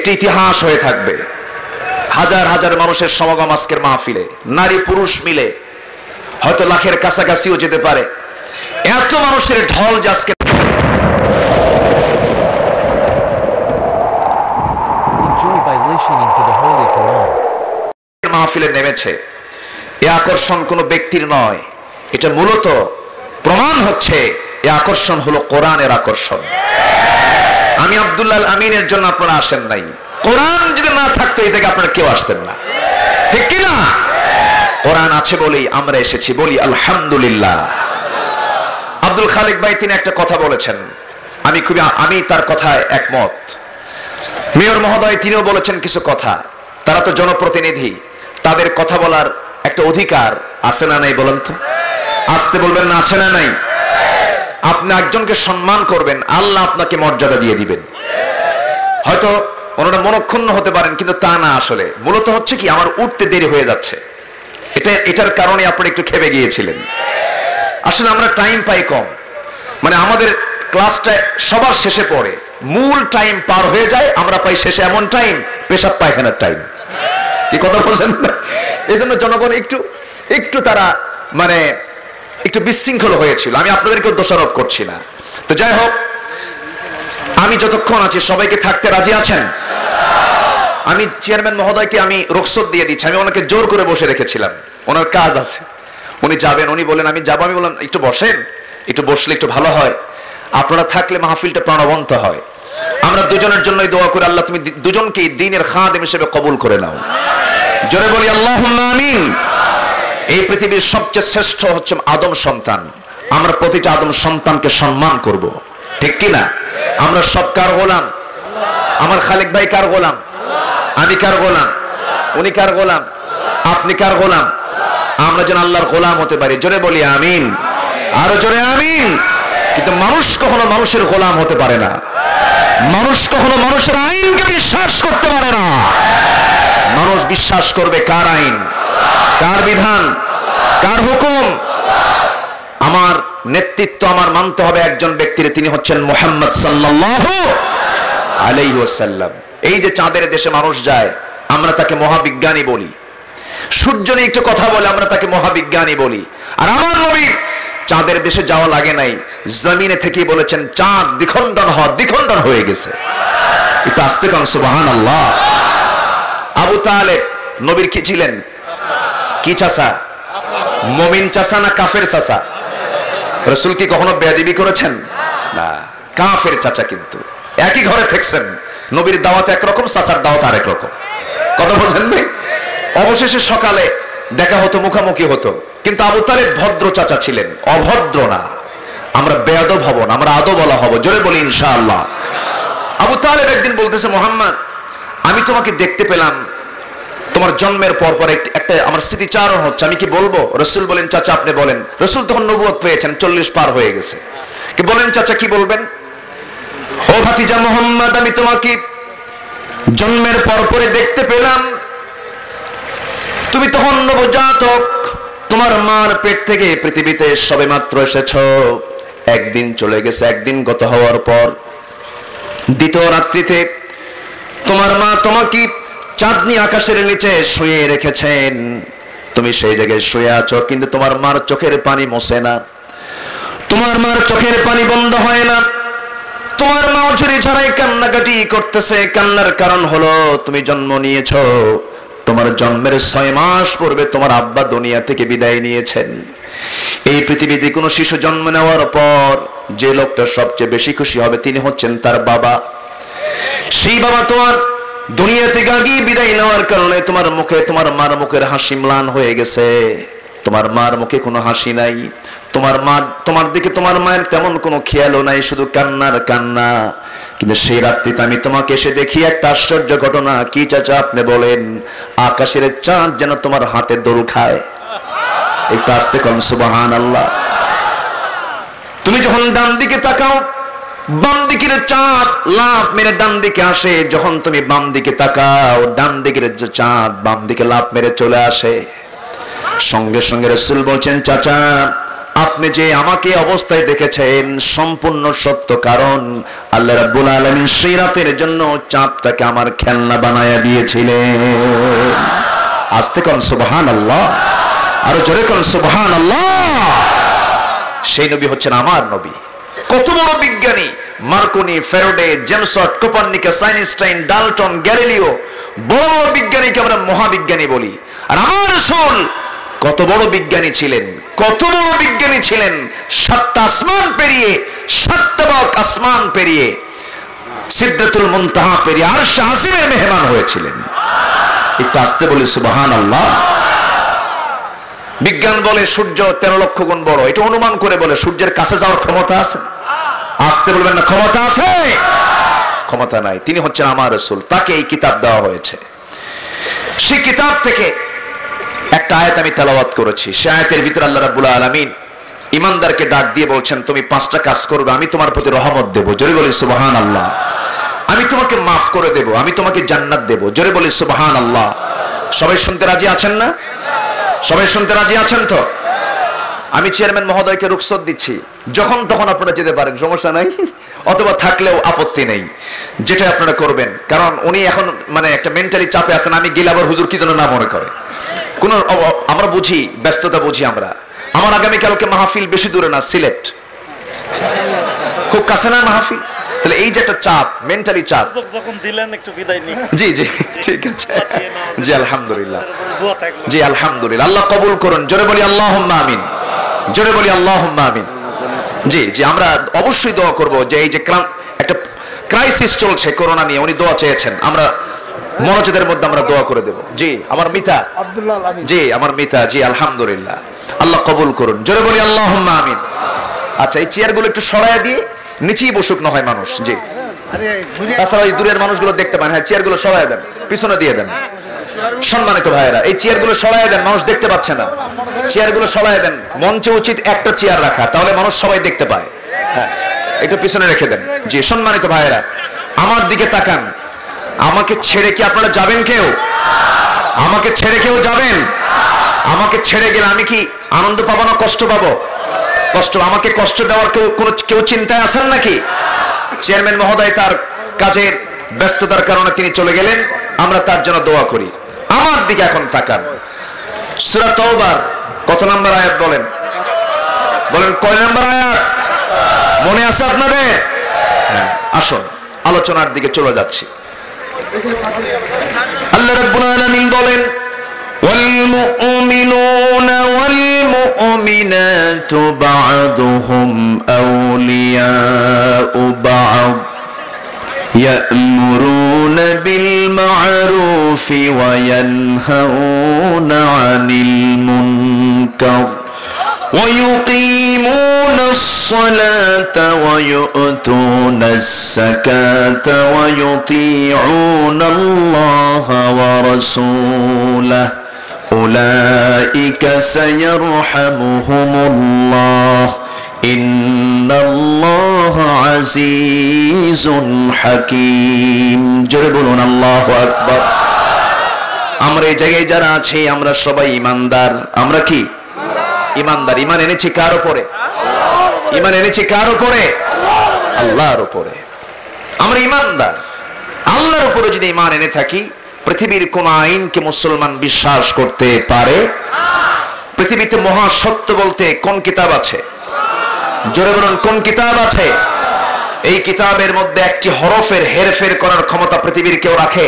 এটি ইতিহাস হয়ে থাকবে। হাজার হাজার মানুষের সমাগম আজকের মাহফিলে, নারী পুরুষ মিলে হয়তো লাখের কাছাকাছিও যেতে পারে। এত মানুষের ঢল যে আজকে মাহফিলে নেমেছে, এ আকর্ষণ কোনো ব্যক্তির নয়, এটা মূলত প্রমাণ হচ্ছে এ আকর্ষণ হলো কোরআনের আকর্ষণ। আমি আব্দুল্লাহ আমিনের জন্য আপনারা আসেন নাই, কোরআন যদি না থাকতো এই জায়গায় আপনারা কেউ আসতেন না, ঠিক কি না? কোরআন আছে বলেই আমরা এসেছি, বলি আলহামদুলিল্লাহ। আব্দুল খালেক ভাই তিনি একটা কথা বলেছেন, আমি তার কথায় একমত। মেয়র মহোদয় তিনিও বলেছেন কিছু কথা। তারা তো জনপ্রতিনিধি, তাদের কথা বলার একটা অধিকার আছে না নাই বলেন তো? আসতে বলবেন না, আছে না নাই? আপনি একজনকে সম্মান করবেন, আল্লাহ আপনাকে মর্যাদা দিয়ে দিবেন। হয়তো ওনারা মনক্ষুণ্ণ হতে পারেন, কিন্তু তা না। আসলে মূলত হচ্ছে কি, আমার উঠতে দেরি হয়ে যাচ্ছে, এটার কারণে আপনি একটু খেপে গিয়েছিলেন। আসলে আমরা টাইম পাই কম, মানে আমাদের ক্লাসটা সবার শেষে পড়ে, মূল টাইম পার হয়ে যায়, আমরা পাই শেষে এমন টাইম, পেশাব পায়খানার টাইম। কি কথা বলছেন? এই জন্য জনগণ একটু তারা মানে একটু বিশৃঙ্খল হয়েছিল। আমি আপনাদেরকেও দোষারোপ করছি না। তো যাই হোক, আমি যতক্ষণ আছি সবাইকে থাকতে রাজি আছেন? আমি চেয়ারম্যান মহোদয়কে আমি রুখসত দিয়ে দিচ্ছি, আমি ওনাকে জোর করে বসে রেখেছিলাম, ওনার কাজ আছে, উনি যাবেন। উনি বলেন আমি যাবো, আমি বললাম একটু বসেন, একটু বসলে একটু ভালো হয়, আপনারা থাকলে মাহফিলটা প্রাণবন্ত হয়। আমরা দুজনের জন্যই দোয়া করি, আল্লাহ তুমি দুজনকেই দ্বীনের খাদেম হিসেবে কবুল করে নাও। জোরে বলি আল্লাহুম্মা আমিন। এই পৃথিবীর সবচেয়ে শ্রেষ্ঠ হচ্ছে আদম সন্তান। আমরা প্রতিটা আদম সন্তানকে সম্মান করব, ঠিক কি না? আমরা সব কার গোলাম? আমার খালেক ভাই কার গোলাম? আমি কার গোলাম? উনি কার গোলাম? আপনি কার গোলাম? আমরা যেন আল্লাহর গোলাম হতে পারি। জোরে বলি আমিন, আরো জোরে আমিন। কিন্তু মানুষ কখনো মানুষের গোলাম হতে পারে না, মানুষ কখনো মানুষের আইনকে বিশ্বাস করতে পারে না। মানুষ বিশ্বাস করবে কার আইন, কার বিধান, কার হুকুম। আমার নেতৃত্ব আমার মানতে হবে একজন ব্যক্তির, তিনি হচ্ছেন মুহাম্মদ সাল্লাল্লাহু আলাইহি ওয়াসাল্লাম। এই যে চাঁদের দেশে মানুষ যায়, আমরা তাকে মহাবিজ্ঞানী বলি। সূর্য নিয়ে একটু কথা বলে, আমরা তাকে মহাবিজ্ঞানী বলি। আর আমার নবী চাঁদের দেশে যাওয়া লাগে নাই, জমিনে থেকেই বলেছেন চাঁদ দ্বিখণ্ডন হয়ে গেছে। একটু আস্তে কান সুবহানাল্লাহ। আবু তালেব নবীর কি ছিলেন? কি চাচা? মুমিন চাচা না কাফের চাচা? রাসূল কি কখনো বেয়াদবি করেছেন? না, কাফের চাচা। কিন্তু একই ঘরে থাকছেন, নবীর দাওয়াত একরকম, চাচার দাওয়াত আরেক রকম। কথা বলছেন ভাই? অবশেষে সকালে দেখা হতো, মুখামুখি হতো। কিন্তু আবু তালেব ভদ্র চাচা ছিলেন, অভদ্র না। আমরা বেয়াদব হব না, আমরা আদবওয়ালা হব। জোরে বলি ইনশাআল্লাহ। আবু তালেব একদিন বলতেছে, মুহাম্মদ আমি তোমাকে দেখতে পেলাম, তোমার জন্মের পর একটা আমার স্মৃতিচারণ হচ্ছে, আমি কি বলবো? রাসূল বলেন চাচা আপনি বলেন। রাসূল তখন নবুয়ত পেয়েছেন, 40 পার হয়ে গেছে। কি বলেন চাচা, কি বলবেন? ও ভাতিজা মুহাম্মদ, আমি তোমাকে জন্মের পরে দেখতে পেলাম, তুমি তখন নবজাতক, তোমার মার পেট থেকে পৃথিবীতে সবেমাত্র এসেছো। একদিন চলে গেছে, একদিন গত হওয়ার পর দ্বিতীয় রাত্রিতে তোমার মা তোমাকে চাঁদনি আকাশের নিচে শুয়ে রেখেছেন। তুমি সেই জায়গায় শুয়ে আছো, কিন্তু তোমার মার চোখের পানি মোছে না, তোমার মার চোখের পানি বন্ধ হয় না। তোমার মা ঝরে ঝরাই কান্নাকাটি করতেছে। কান্নার কারণ হলো তুমি জন্ম নিয়েছো, তোমার জন্মের 6 মাস পূর্বে তোমার আব্বা দুনিয়া থেকে বিদায় নিয়েছেন। এই পৃথিবীতে কোনো শিশু জন্ম নেওয়ার পর যে লোকটা সবচেয়ে বেশি খুশি হবে তিনি হচ্ছেন তার বাবা। সেই বাবা তোমার দুনিয়া থেকে আগে বিদায় নেওয়ার কারণে তোমার মুখে, তোমার মার মুখের হাসি ম্লান হয়ে গেছে। তোমার মার মুখে কোনো হাসি নাই, তোমার দিকে তোমার মায়ের তেমন কোনো খেয়ালও নাই, শুধু কান্নার কান্না। কিন্তু সেই রাত্রিতে আমি তোমাকে এসে দেখি একটা আশ্চর্য ঘটনা। কি চাচা আপনি বলেন? আকাশের চাঁদ যেন তোমার হাতে দোল খায়। একটু আস্তে কন সুবহানাল্লাহ। তুমি যখন ডান দিকে তাকাও, বাম দিকের চাঁদ লাফ মেরে ডান দিকে আসে। যখন তুমি বাম দিকে তাকাও, ডান দিকের চাঁদ বাম দিকে লাফ মেরে চলে আসে। সঙ্গে সঙ্গে রাসূল বলছেন চাচা আপনি যে আমাকে অবস্থায় দেখেছেন সম্পূর্ণ সত্য, কারণ আল্লাহ রাব্বুল আলামিন সেই রাতের জন্য চাঁদটাকে আমার খেলনা বানায়া দিয়েছিলেন। আস্তে কোন সুবহানাল্লাহ, আরো জোরে কোন সুবহানাল্লাহ। সেই নবী হচ্ছেন আমার নবী। কত বড় বিজ্ঞানী Marconi, Faraday, James Watt, Copernicus, Einstein, Dalton, Galileo, বড় বড় বিজ্ঞানীকে আমরা মহাবিজ্ঞানী বলি। আর আমার রাসূল কত বড় বিজ্ঞানী ছিলেন, কত বড় বিজ্ঞানী ছিলেন। 7টা আসমান পেরিয়ে, 7টা আসমান পেরিয়ে, সিদরাতুল মুনতাহা পেরিয়ে আরশ আসিমের মেহমান হয়েছিলেন। একটু আস্তে বলি সুবহানাল্লাহ। বিজ্ঞান বলে সূর্য 13 লক্ষ গুণ বড়, এটা অনুমান করে বলে। সূর্যের কাছে যাওয়ার ক্ষমতা আছে? আসতে বলবেন না, ক্ষমতা আছে? ক্ষমতা নাই। তিনি হচ্ছেন আমার রাসূল, তাকে এই কিতাব দেওয়া হয়েছে। সেই কিতাব থেকে একটা আয়াত আমি তেলাওয়াত করেছি। সেই আয়াতের ভিতরে আল্লাহ রাব্বুল আলামিন ইমানদারকে ডাক দিয়ে বলছেন, তুমি 5টা কাজ করবে, আমি তোমার প্রতি রহমত দেব। জোরে বলি সুবহানাল্লাহ। আমি তোমাকে মাফ করে দেব, আমি তোমাকে জান্নাত দেব। জোরে বলি সুবহানাল্লাহ। সবাই শুনতে রাজি আছেন না? সবাই শুনতে রাজি আছেন তো? আমি চেয়ারম্যান মহোদয়কে রুখসত দিচ্ছি, যখন তখন আপনারা যেতে পারেন, সমস্যা নাই, অথবা থাকলেও আপত্তি নেই, যেটা আপনারা করবেন। কারণ উনি এখন মানে একটা মেন্টালি চাপে আছেন, আমি গেলে আবার হুজুর কি যেন না মনে করে। কোন আমরা বুঝি, ব্যস্ততা বুঝি আমরা। আমার আগামীকালকে মাহফিল বেশি দূরে না, সিলেট, খুব কাছে না মাহফিল। তাহলে এই যে একটা চাপ, মেন্টালি চাপ, যখন দিলেন একটু বিদায় নিন। জি জি ঠিক আছে, জি আলহামদুলিল্লাহ, জি আলহামদুলিল্লাহ, আল্লাহ কবুল করুন। জোরে বলি আল্লাহুম্মা আমিন, জোরে বলি আল্লাহুম্মা আমিন। জি জি, আমরা অবশ্যই দোয়া করব যে এই যে একটা ক্রাইসিস চলছে করোনা নিয়ে, উনি দোয়া চেয়েছেন, আমরা মনোযোগের মধ্যে আমরা দোয়া করে দেব। জি আমার মিতা, জি আমার মিতা, জি আলহামদুলিল্লাহ, আল্লাহ কবুল করুন। জোরে বলি আল্লাহুম্মা আমিন। আচ্ছা, এই চেয়ারগুলো একটু সরায় দিয়ে নিচেই বসুক না হয় মানুষ। জি, তাছাড়া এই দূরের মানুষগুলো দেখতে পান। হ্যাঁ, চেয়ারগুলো সরায় দেন, পিছনে দিয়ে দেন। সম্মানিত ভাইয়েরা, এই চেয়ারগুলো সরায় দেন, মানুষ দেখতে পাচ্ছে না। চেয়ারগুলো সরায় দেন। মঞ্চে উচিত একটা চেয়ার রাখা, তাহলে মানুষ সবাই দেখতে পায়। হ্যাঁ, একটু পিছনে রেখে দেন। জি সম্মানিত ভাইয়েরা, আমার দিকে তাকান। আমাকে ছেড়ে কি আপনারা যাবেন? কেউ আমাকে ছেড়ে কেউ যাবেন? আমাকে ছেড়ে গেলে আমি কি আনন্দ পাবো না কষ্ট পাবো? কষ্ট। আমাকে কষ্ট দেওয়ার কেউ চিন্তায় আছেন নাকি? চেয়ারম্যান মহোদয় তার কাজের ব্যস্ততার কারণে তিনি চলে গেলেন, আমরা তার জন্য দোয়া করি। আমার দিকে এখন তাকান। সূরা তাওবার কত নম্বর আয়াত বলেন? বলেন কয় নম্বর আয়াত? মনে আছে আপনাদের? হ্যাঁ, আসুন আলোচনার দিকে চলে যাচ্ছি। আল্লাহ রাব্বুল আলামিন বলেন, والمؤمنون والمؤمنات بعضهم أولياء بعض يأمرون بالمعروف وينهون عن المنكر ويقيمون الصلاة ويؤتون الزكاة ويطيعون الله ورسوله أولئك سيرحمهم الله إن الله عزيز حكيم جربون الله أكبر আমরা এই জায়গায় যারা আছি আমরা সবাই ইমানদার। আমরা কি ইমানদার? ইমান এনেছি কার উপরে? ইমান এনেছি কার উপরে? আল্লাহর উপরে। আমরা ইমানদার। আল্লাহর উপরে যদি ইমান এনে থাকি, পৃথিবীর কোন আইনকে মুসলমান বিশ্বাস করতে পারে? পৃথিবীতে মহা সত্য বলতে কোন কিতাব আছে? জোরে বলুন, কোন কিতাব আছে? এই কিতাবের মধ্যে একটি হরফের হেরফের করার ক্ষমতা পৃথিবীর কেউ রাখে?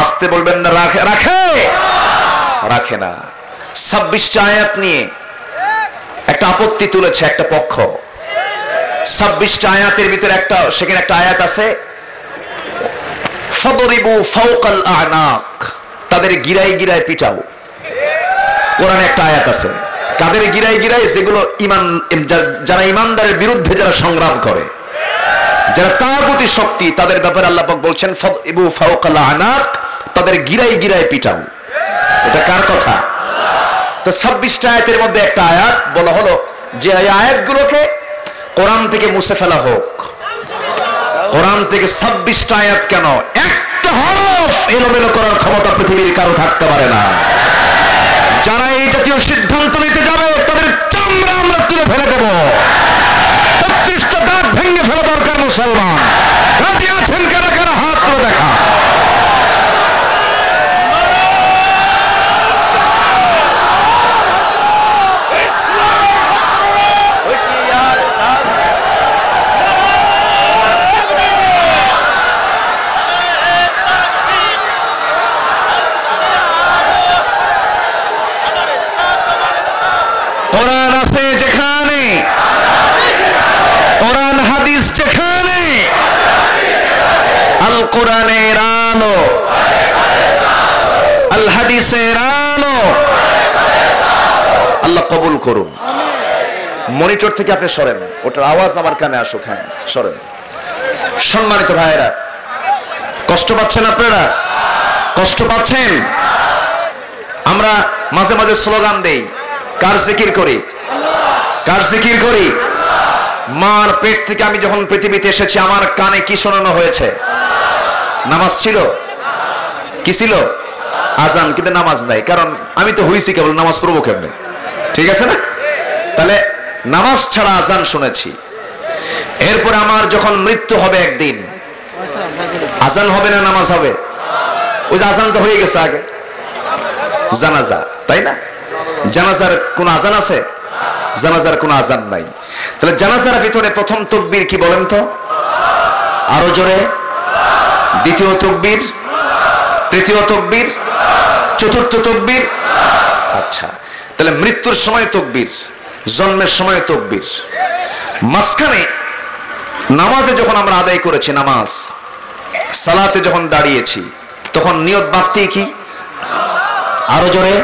আসতে বলবেন না, রাখে? রাখে না। 26টা আয়াত নিয়ে একটা আপত্তি তুলেছে একটা পক্ষ। 26টা আয়াতের ভিতরে সেখানে একটা আয়াত আছে, ফাদরিবু ফাওকাল আনাক, তাদের গিরায় গিরায় পিটাও। কোরআনে একটা আয়াত আছে, কাদের গিরায় গিরায়? যেগুলো যারা ইমানদারের বিরুদ্ধে যারা সংগ্রাম করে, যারা তাগুতি শক্তি, তাদের ব্যাপারে আল্লাহ পাক বলছেন ফাদরিবু ফাওকাল আনাক, তাদের গিরায় গিরায় পিটাও। এটা কার কথা? তো 26টা আয়াতের মধ্যে একটা আয়াত বলা হলো যে এই আয়াতগুলোকে কোরআন থেকে মুছে ফেলা হোক। কোরআন থেকে 26টা আয়াত কেন, একটা হরফ এলোমেলো করার ক্ষমতা পৃথিবীর কারো থাকতে পারে না। যারা এই জাতীয় সিদ্ধান্ত নিতে যাবে তাদের চামড়া আমরা 32টা দাঁত ভেঙে ফেলা দরকার মুসলমান। রাজি আছেন কারা কারা? হাত তুলে দেখা। কোরআন আছে যেখানে, কোরআন হাদিস যেখানে, আল কোরআনের আলো, আল হাদিসের আলো। আল্লাহ কবুল করুন। মনিটর থেকে আপনি সরেন, ওটার আওয়াজ আমার কানে আসুক। হ্যাঁ, সরেন। সম্মানিত ভাইয়েরা, কষ্ট পাচ্ছেন আপনারা? কষ্ট পাচ্ছেন? আমরা মাঝে মাঝে স্লোগান দেই, কার জিকির করি? কার জিকির করি? মার পেট থেকে আমি যখন পৃথিবীতে এসেছি আমার কানে কি শোনানো হয়েছে? নামাজ ছিল? কি ছিল? আজান। কিন্তু নামাজ নাই, কারণ আমি তো হইছি কেবল, নামাজ পড়বো কেমনে? ঠিক আছে না? তাহলে নামাজ ছাড়া আজান শুনেছি। এরপর আমার যখন মৃত্যু হবে একদিন, আজান হবে না নামাজ হবে? ওই যে আজান তো হয়ে গেছে আগে, জানাজা, তাই না? জানাজার কোন আজান আছে? জানাজার কোন আজান নাই। তাহলে জানাজার ভিতরে প্রথম তাকবীর কি বলেন তো? আরো জোরে। দ্বিতীয় তাকবীর, তৃতীয় তাকবীর, চতুর্থ তাকবীর। আচ্ছা, তাহলে মৃত্যুর সময় তাকবীর, জন্মের সময় তাকবীর। মাঝখানে নামাজে যখন আমরা আদায় করেছি, নামাজ সালাতে যখন দাঁড়িয়েছি, তখন নিয়ত বাঁধতে কি? আরো জোরে।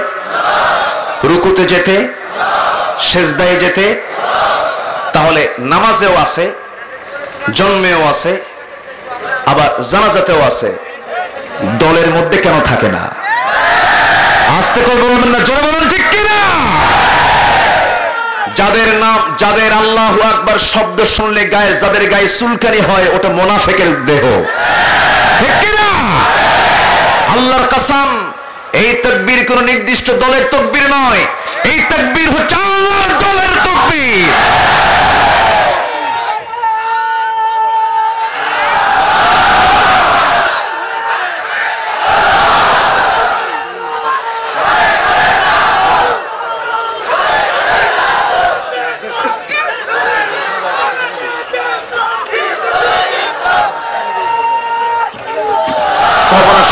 রুকুতে যেতে, সেজদায় যেতে। তাহলে নামাজেও আছে, জন্মেও আছে, আবার জানাজাতেও আছে। দলের মধ্যে কেন থাকে না? আস্তে করে বলবেন না, জোরে বলুন ঠিক কিনা? যাদের নাম, যাদের আল্লাহু আকবার শব্দ শুনলে গায়ে, যাদের গায়ে চুলকানি হয়, ওটা মুনাফিকের দেহ, ঠিক কিনা? আল্লাহর কসম, এই তাকবীর কোন নির্দিষ্ট দলের তাকবীর নয়, এই তাকবীর হচ্ছে আল্লাহর দলের তাকবীর।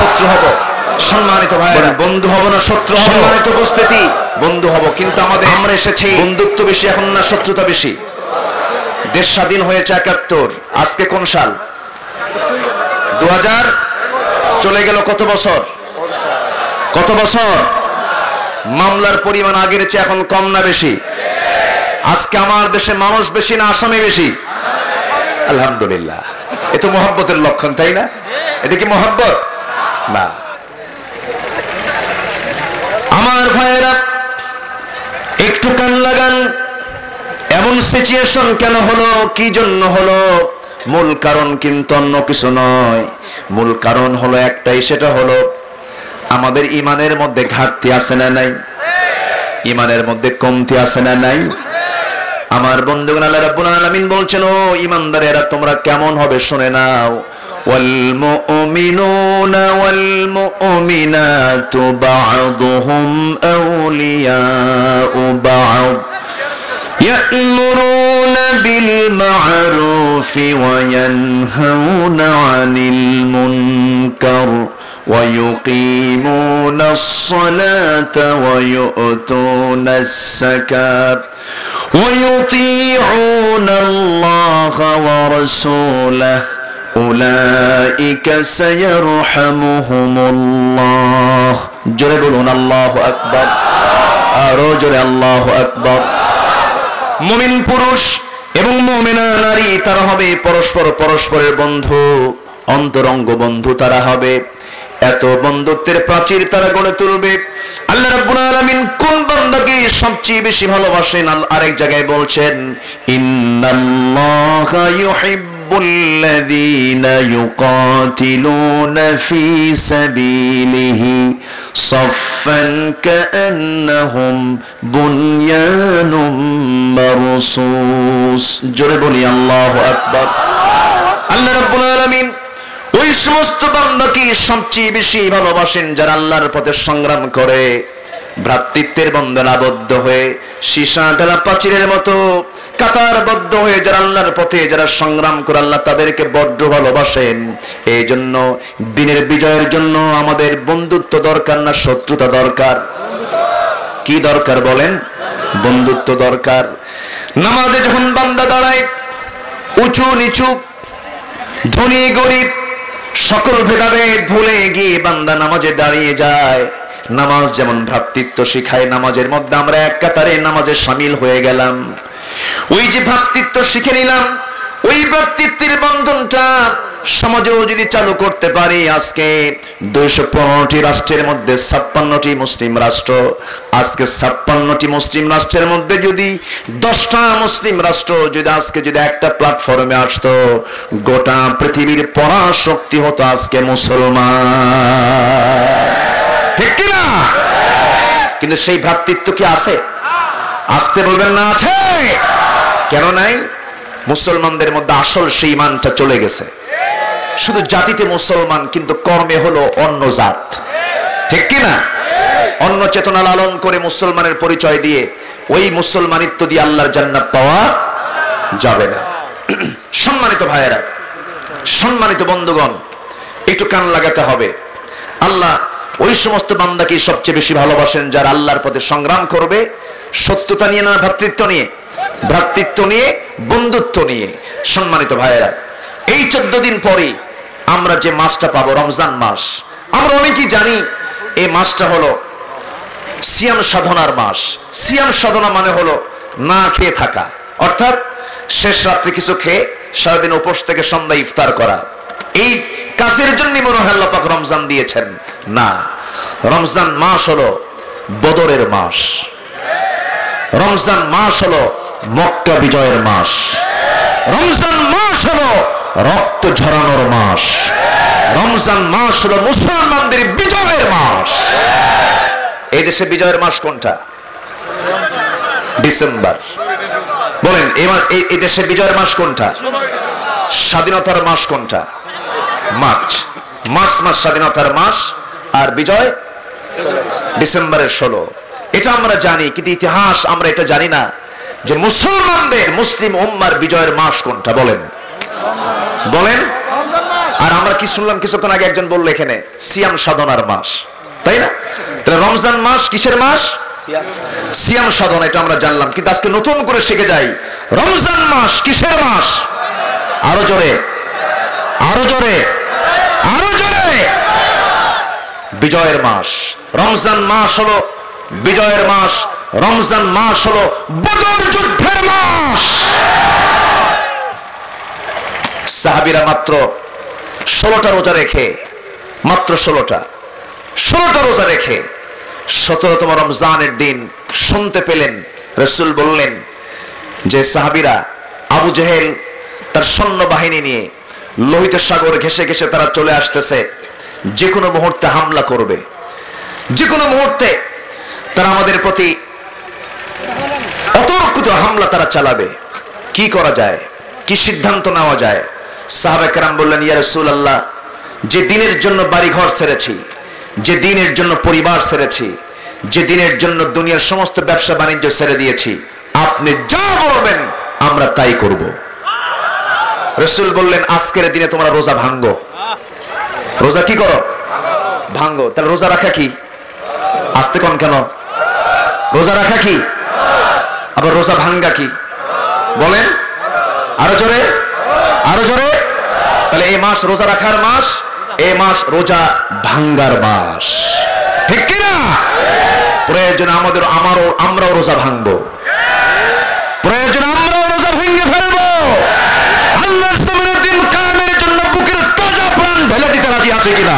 শত্রু হব, সম্মানিত ভাই, বন্ধু হব না শত্রু হব? সম্মানিত উপস্থিতি, বন্ধু হব। কিন্তু আমরা এসেছি, বন্ধুত্ব বেশি এখন না শত্রুতা বেশি? দেশ স্বাধীন হয়েছে ৭১, আজকে কোন সাল? ২০০০। চলে গেল কত বছর? কত বছর? মামলার পরিমাণ আগের চেয়ে এখন কম না বেশি? আজকে আমার দেশে মানুষ বেশি না আসামি বেশি? আলহামদুলিল্লাহ। এ তো মহব্বতের লক্ষণ, তাই না? এটা কি মহব্বত? না। আমার ভাইয়েরা, একটু কান লাগান। এমন সিচুয়েশন কেন হলো, কি জন্য হলো? মূল কারণ কিন্তু অন্য কিছু নয়। মূল কারণ হলো একটাই, সেটা হলো আমাদের ইমানের মধ্যে ঘাটতি আছে না নাই? ইমানের মধ্যে কমতি আছে না নাই? আমার বন্ধুগণ, আল্লাহ রাব্বুল আলামিন বলছেন, ও ঈমানদারেরা তোমরা কেমন হবে শুনে নাও। والمؤمنون والمؤمنات بعضهم أولياء بعض يأمرون بالمعروف وينهون عن المنكر ويقيمون الصلاة ويؤتون الزكاة ويطيعون الله ورسوله أولئك سيرحمهم الله জোরে বলুন আল্লাহু আকবার, আরো জোরে আল্লাহু আকবার। মুমিন পুরুষ এবং মুমিনা নারী তারা হবে পরস্পরের বন্ধু, অন্তরঙ্গ বন্ধু তারা হবে। এত বন্ধুত্বের প্রাচীর তারা গড়ে তুলবে। আল্লাহ রাব্বুল আলামিন কোন বান্দাকে সবচেয়ে বেশি ভালোবাসেন? আরেক জায়গায় বলছেন, ইন্নাল্লাহা ইউহিব্বু ইউহিব্বুল্লাযীনা ইউকাতিলুনা ফী সাবীলিহি সাফফান কাআন্নাহুম বুনয়ানুম মারসুস। জোরে বলি আল্লাহু আকবার। আল্লাহ রাব্বুল আলামিন ওই সমস্ত বান্দাকে সবচেয়ে বেশি ভালোবাসেন যারা আল্লাহর পথে সংগ্রাম করে, ভ্রাতৃত্বের বন্ধনে আবদ্ধ হয়ে সীসা ঢালা প্রাচীরের মতো কাতারবদ্ধ হয়ে যারা আল্লাহর পথে যারা সংগ্রাম করে আল্লাহ তাদেরকে বড্ড ভালোবাসেন। এই জন্য দিনের বিজয়ের জন্য আমাদের বন্ধুত্ব দরকার না শত্রুতা দরকার? কি দরকার বলেন? বন্ধুত্ব দরকার। নামাজে যখন বান্দা দাঁড়ায়, উঁচু নিচু ধনী গরিব সকল ভেদাভেদ ভুলে গিয়ে বান্দা নামাজে দাঁড়িয়ে যায়। নামাজ যেমন ভ্রাতৃত্ব শিখায়, নামাজের মধ্যে আমরা এক কাতারে নামাজে শামিল হয়ে গেলাম, ওই যে ভ্রাতৃত্ব শিখে নিলাম, ওই ভ্রাতৃত্বের বন্ধনটা সমাজেও যদি চালু করতে পারি। আজকে 215টি রাষ্ট্রের মধ্যে 56টি মুসলিম রাষ্ট্র, আজকে 56টি মুসলিম রাষ্ট্রের মধ্যে যদি 10টা মুসলিম রাষ্ট্র যদি আজকে যদি একটা প্ল্যাটফর্মে আসতো, গোটা পৃথিবীর পরাশক্তি হতো আজকে মুসলমান, ঠিক কিনা? কিন্তু সেই ভ্রাতৃত্ব কি আছে? আসতে বলবেন না আছে? কেন নাই? মুসলমানদের মধ্যে আসল সেই ইমানটা চলে গেছে। শুধু জাতিতে মুসলমান, কিন্তু কর্মে হলো অন্য জাত, ঠিক কিনা? অন্য চেতনা লালন করে মুসলমানের পরিচয় দিয়ে ওই মুসলমানিত্ব দিয়ে আল্লাহর জান্নাত পাওয়া যাবে না। সম্মানিত ভাইয়েরা, সম্মানিত বন্ধুগণ, একটু কান লাগাতে হবে। আল্লাহ ওই সমস্ত বান্দাকে সবচেয়ে বেশি ভালোবাসেন যারা আল্লাহর পথে সংগ্রাম করবে, সত্যতা নিয়ে না ভ্রাতৃত্ব নিয়ে, ভ্রাতৃত্ব নিয়ে, বন্ধুত্ব নিয়ে। সম্মানিত ভাইয়েরা, এই 14 দিন পরে আমরা যে মাসটা পাবো, রমজান মাস, আমরা অনেকেই জানি এই মাসটা হলো সিয়াম সাধনার মাস। সিয়াম সাধনা মানে হলো না খেয়ে থাকা, অর্থাৎ শেষ রাত্রে কিছু খেয়ে সারাদিন উপোস থেকে সন্ধ্যা ইফতার করা। এই কাজের জন্য মনে হয় আল্লাহ পাক রমজান দিয়েছেন? না, রমজান মাস হলো বদরের মাস, রমজান মাস হলো মক্কা বিজয়ের মাস, রমজান মাস হলো রক্ত ঝরানোর মাস, রমজান মাস হলো মুসলমানদের বিজয়ের মাস। এই দেশে বিজয়ের মাস কোনটা? ডিসেম্বর। বলেন এই দেশে বিজয়ের মাস কোনটা? স্বাধীনতার মাস কোনটা? মার্চ। মার্চ মাস স্বাধীনতার মাস, আর বিজয় ডিসেম্বরের 16। এটা আমরা জানি, কিন্তু ইতিহাস আমরা এটা জানি না যে মুসলমানদের, মুসলিম উম্মার বিজয়ের মাস কোনটা। বলেন বলেন। আর আমরা কি শুনলাম কিছুক্ষণ আগে, একজন বলল এখানে সিয়াম সাধনার মাস, তাই না? তাহলে রমজান মাস কিসের মাস? সিয়াম সাধনা, এটা আমরা জানলাম। কিন্তু আজকে নতুন করে শিখে যাই, রমজান মাস কিসের মাস? আরো জোরে, আরো জোরে, আরো জোরে। বিজয়ের মাস। রমজান মাস হলো বিজয়ের মাস, রমজান মাস হলো বদর যুদ্ধের মাস। সাহাবীরা মাত্র 16টা রোজা রেখে, মাত্র 16টা রোজা রেখে 17তম রমজানের দিন শুনতে পেলেন, রাসূল বললেন যে সাহাবীরা, আবু জেহেল তার সৈন্য বাহিনী নিয়ে লোহিত সাগর ঘেঁষে ঘেঁষে তারা চলে আসতেছে, যে কোনো মুহূর্তে হামলা করবে, যে কোনো মুহূর্তে তারা আমাদের প্রতি অতর্কিত হামলা তারা চালাবে। কি করা যায়? কি সিদ্ধান্ত নেওয়া যায়? সাহাবায়ে কেরাম বললেন, ইয়া রাসূলুল্লাহ, যে দিনের জন্য বাড়িঘর ছেড়েছি, যে দিনের জন্য পরিবার ছেড়েছি, যে দিনের জন্য দুনিয়ার সমস্ত ব্যবসা বাণিজ্য ছেড়ে দিয়েছি, আপনি যা বলবেন আমরা তাই করব। রাসূল বললেন, আজকের দিনে তোমরা রোজা ভাঙ্গো। রোজা কি করো? ভাঙ্গো। তাহলে রোজা রাখা কি? আসতে কোন কেন? রোজা রাখা কি? আবার রোজা ভাঙ্গা কি? বলেন আরো জোরে, আরো জোরে। তাহলে এই মাস রোজা রাখার মাস, এই মাস রোজা ভাঙ্গার মাস, ঠিক কিনা? প্রয়োজন আমাদের, আমরাও রোজা ভাঙবো, প্রয়োজন আমরাও রোজা ভেঙে ফেলবো। আল্লাহর সামনে দিন কায়েমের জন্য বুকের তাজা প্রাণ ঢেলে দিতে রাজি আছে কিনা?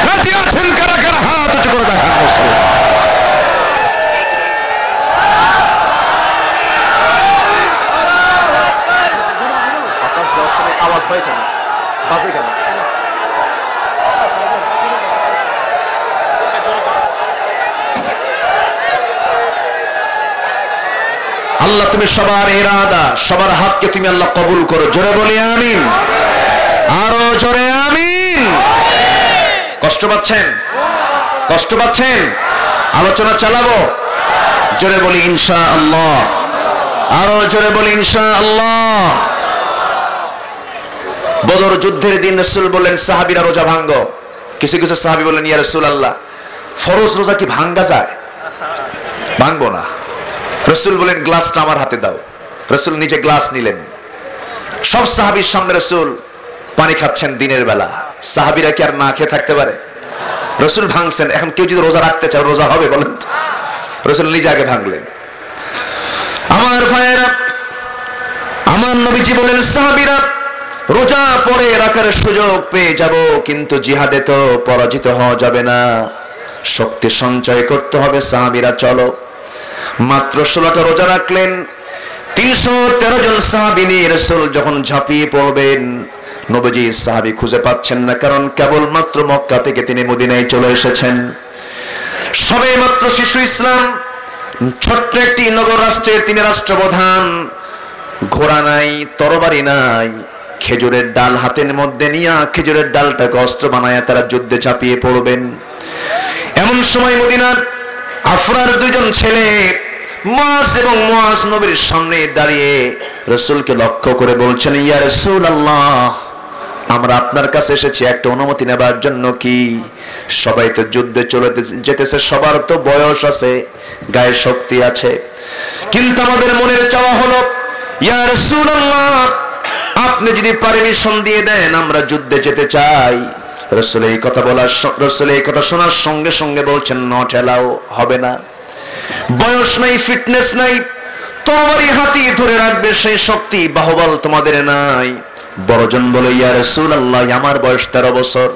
রাজি আছেন কারা কারা? হাত উঁচু করে দেখান। আওয়াজ হয় কেন, বাজে কেন? আল্লাহ তুমি সবার ইরাদা, সবার হাতকে তুমি আল্লাহ কবুল করো। জোরে বলি আমিন, আরো জোরে আমিন। কষ্ট পাচ্ছেন? কষ্ট পাচ্ছেন? আলোচনা চালাবো? জোরে বলি ইনশাআল্লাহ, আরো জোরে বলি ইনশাআল্লাহ। বদর যুদ্ধের দিন রাসূল বললেন সাহাবীরা রোজা ভাঙ্গো। কিছু কিছু সাহাবী বললেন ইয়া রাসূলুল্লাহ, ফরজ রোজা কি ভাঙ্গা যায়? ভাঙবো না। রাসূল বলেন গ্লাসটা আমার হাতে দাও। রাসূল নিজে গ্লাস নিলেন। সব সাহাবীর সামনে রাসূল পানি খাচ্ছেন দিনের বেলা। সাহাবীরা কি আর না খেয়ে থাকতে পারে? রাসূল ভাঙছেন। এখন কেউ যদি রোজা রাখতে চায় রোজা হবে বলেন? রাসূল নিজে আগে ভাঙলেন। আমার ভাইয়েরা, আমার নবীজি বলেন সাহাবীরা রোজা পরে রাখার সুযোগ পেয়ে যাব, কিন্তু জিহাদে তো পরাজিত হওয়া যাবে না, শক্তি সঞ্চয় করতে হবে। সাহাবীরা চলো। মাত্র 16টা রোজা রাখলেন। 313 জন সাহাবী নিয়ে রাসূল যখন ঝাঁপিয়ে পড়বেন, নবীজি সাহাবী খুঁজে পাচ্ছেন না, কারণ কেবলমাত্র মক্কা থেকে তিনি মদিনায় চলে এসেছেন। সবে মাত্র শিশু ইসলাম, ছোট্ট একটি নগর রাষ্ট্রের তিনি রাষ্ট্রপ্রধান। ঘোড়া নাই, তরবারি নাই, খেজুরের ডাল হাতের মধ্যে নিয়ে খেজুরের ডালটাকে অস্ত্র বানায় তারা যুদ্ধে ঝাঁপিয়ে পড়বেন। এমন সময় মদিনার আফরার দুইজন ছেলে মুআজ এবং মুআজ নবীর সামনে দাঁড়িয়ে রাসূলকে লক্ষ্য করে বলছেন ইয়া রাসূলুল্লাহ, আমরা আপনার কাছে এসেছি একটা অনুমতি নেবার জন্য। কি? সবাই তো যুদ্ধে চলে যেতেছে, সবার তো বয়স আছে, গায়ে শক্তি আছে, কিন্তু আমাদের মনের চাওয়া হলো ইয়া রাসূলুল্লাহ, আপনি যদি পারমিশন দিয়ে দেন আমরা যুদ্ধে যেতে চাই। রাসূল এই কথা শোনার সঙ্গে সঙ্গে বলছেন নট এলাও, হবে না। বয়স নাই, ফিটনেস নাই, তরবারি হাতি ধরে রাখবে সেই শক্তি বাহুবল তোমাদের নাই। বড়জন বলে ইয়া রাসূলুল্লাহ, আমার বয়স 13 বছর,